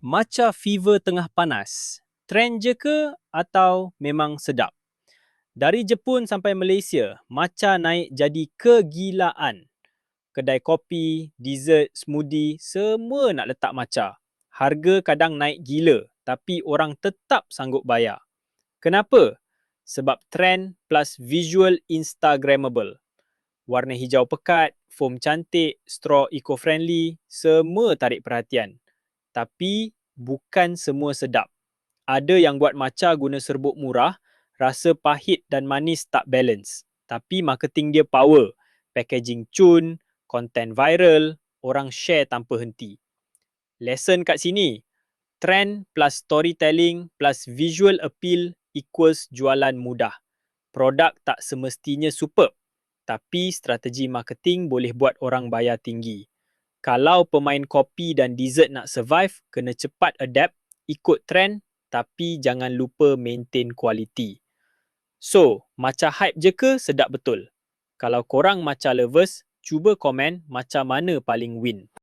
Matcha fever tengah panas, trend je ke atau memang sedap? Dari Jepun sampai Malaysia, matcha naik jadi kegilaan. Kedai kopi, dessert, smoothie, semua nak letak matcha. Harga kadang naik gila, tapi orang tetap sanggup bayar. Kenapa? Sebab trend plus visual Instagrammable. Warna hijau pekat, foam cantik, straw eco-friendly, semua tarik perhatian. Tapi bukan semua sedap. Ada yang buat matcha guna serbuk murah, rasa pahit dan manis tak balance. Tapi marketing dia power. Packaging cun, content viral, orang share tanpa henti. Lesson kat sini, trend plus storytelling plus visual appeal equals jualan mudah. Produk tak semestinya superb, tapi strategi marketing boleh buat orang bayar tinggi. Kalau pemain kopi dan dessert nak survive, kena cepat adapt, ikut trend, tapi jangan lupa maintain kualiti. So, matcha hype je ke sedap betul? Kalau korang matcha lovers, cuba komen matcha mana paling win.